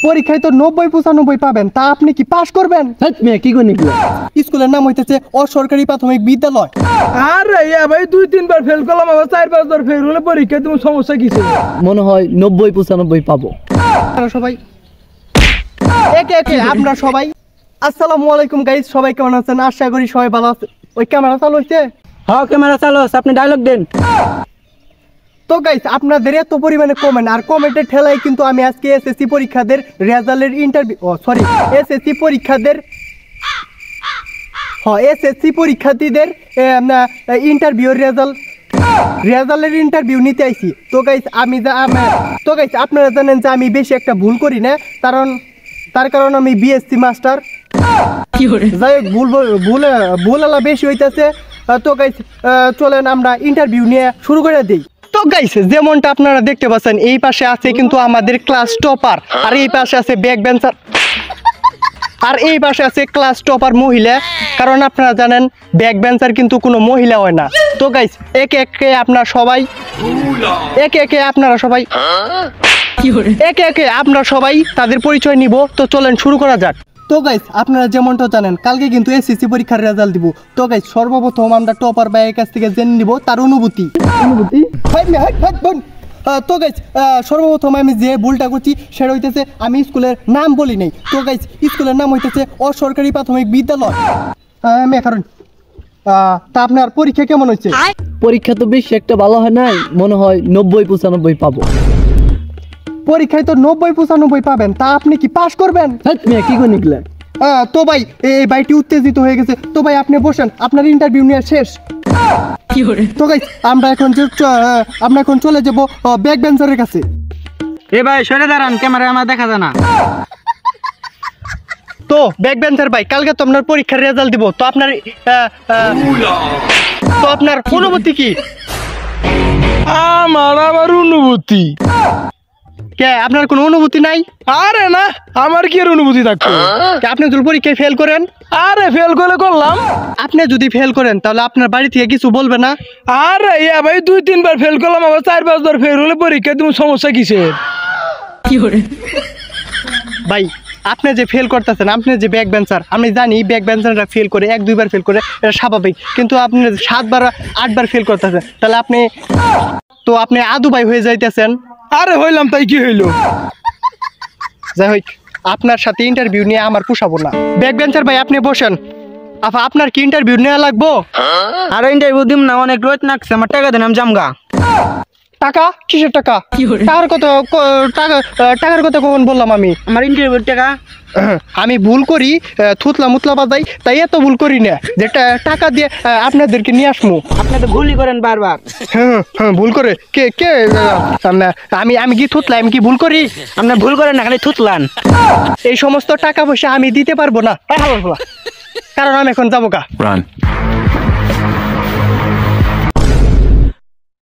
পরীক্ষায় তো 90-95 পাবেন, তা আপনি কি পাস করবেন? কি করি স্কুলের নাম হইতেছে অসরকারি প্রাথমিক বিদ্যালয়। আরে ভাই 2-3 বার ফেল করলাম, আবার 4-5 বার ফেল হলে পরীক্ষায় তোমার সমস্যা কিসে? মনে হয় 90-95 পাবো। সবাই একে একে আমরা সবাই আসসালামু আলাইকুম গাইস, সবাই কেমন আছেন? আশা করি সবাই ভালো আছে। ওই ক্যামেরা চালু হইছে? হ্যাঁ ক্যামেরা চালু আছে, আপনি ডায়লগ দেন। তো গাইস, আপনাদের এত পরিমাণে কমেন্ট আর কমেন্টের ঠেলায় কিন্তু আমি আজকে এসএসসি পরীক্ষাদের রেজাল্টের এসএসসি পরীক্ষার্থীদের ইন্টারভিউর রেজাল্টের ইন্টারভিউ নিতে আইছি। তো গাইস আপনারা জানেন যে আমি বেশি একটা ভুল করি না, তার কারণ আমি বিএসসি মাস্টার। যাই হোক, ভুল বেশি হইতেছে। তো গাইস চলেন আমরা ইন্টারভিউ নিয়ে শুরু করে দিই। তো গাইস, যেমনটা আপনারা দেখতে পাচ্ছেন, এই পাশে আছে কিন্তু আমাদের ক্লাস টপার, আর এই পাশে আছে ব্যাক বেঞ্চার, আর এই পাশে আছে ক্লাস টপার মহিলা। কারণ আপনারা জানেন ব্যাক বেঞ্চার কিন্তু কোনো মহিলা হয় না। তো গাইস একে একে আপনারা সবাই তাদের পরিচয় নিব। তো চলেন শুরু করা যাক। তো গাইস আপনারা যেমনটা জানেন, কালকে কিন্তু এসএসসি পরীক্ষার রেজাল্ট দিব। তো গাইস সর্বপ্রথম আমরা টপার ভাইয়ের কাছ থেকে জেনে নিব তার অনুভূতি। তো গাইস সর্বপ্রথম আমি যে ভুলটা করছি সেটা হইতেছে আমি স্কুলের নাম বলি নাই। তো গাইস স্কুলের নাম হইতেছে অসরকারি প্রাথমিক বিদ্যালয়। তা আপনার পরীক্ষা কেমন হয়েছে? পরীক্ষা তো বেশি একটা ভালো হয় নাই, মনে হয় 90-95 পাবো। পরীক্ষায় তো 90-95 পাবেন, তা আপনি কি পাস করবেন? কি করি নিকলে? তো ভাই এই ভাইটি উত্তেজিত হয়ে গেছে। তো ভাই আপনি বসেন, আপনার ইন্টারভিউ নিয়ে শেষ। তো গাইস আমরা এখন চলে যাব ব্যাক বেঞ্চারের কাছে। ভাই সরে দাঁড়ান, ক্যামেরা আমার দেখা যায় না। তো ব্যাক বেঞ্চার ভাই, কালকে তো আপনার পরীক্ষার রেজাল্ট দিব। তো আপনার অনুভূতি কি? আমার অনুভূতি কে আপনার কোনো অনুভূতি নাই? আরে না, আমার কি এর অনুভূতি থাকতো? আপনি যদি পরীক্ষায় ফেল করেন? আরে ফেল করলাম। আপনি যদি ফেল করেন তাহলে আপনার বাড়ি থেকে কিছু বলবে না? আরে ভাই 2-3 বার ফেল করলাম, আবার 4-5 বার ফেল হলে পরীক্ষায় তোমার সমস্যা কিসে? ভাই আপনি যে ফেল করতেছেন, আপনি যে ব্যাক বেঞ্চার, আমি জানি ব্যাক বেঞ্চাররা ফেল করে 1-2 বার ফেল করে, এটা স্বাভাবিক। কিন্তু আপনি 7-8 বার ফেল করতেছেন, তাহলে আপনি আদু ভাই হয়ে যাইতেছেন। আরে হইলাম, তাই কি হইলো? যাই হোক, আপনার সাথে ইন্টারভিউ নিয়ে আমার পোষাবো না। ব্যাক বেঞ্চার ভাই আপনি বসেন। আপনার কি ইন্টারভিউ নেওয়া লাগবো? আরে ইন্টারভিউ দিম না, অনেক রোদ নাকছে, আমার টাকা দেন, আমি জামগা। টাকা? কিসের টাকা? টাকার কথা কখন বললাম আমি? আমার ইন্টারভিউ টাকা। আমি ভুল করি, থুতলা মুতলা বাজাই, তাই এত ভুল করি না যেটা টাকা দিয়ে আপনাদেরকে নিয়ে আসমু। আপনি তো ভুলই করেন বারবার। হ্যাঁ ভুল করে কে আমি কি থুতলা? আমি কি ভুল করি? আপনি ভুল করেন না, খালি থুতলান। এই সমস্ত টাকা পয়সা আমি দিতে পারবো না, কারণ আমি এখন যাবো গা।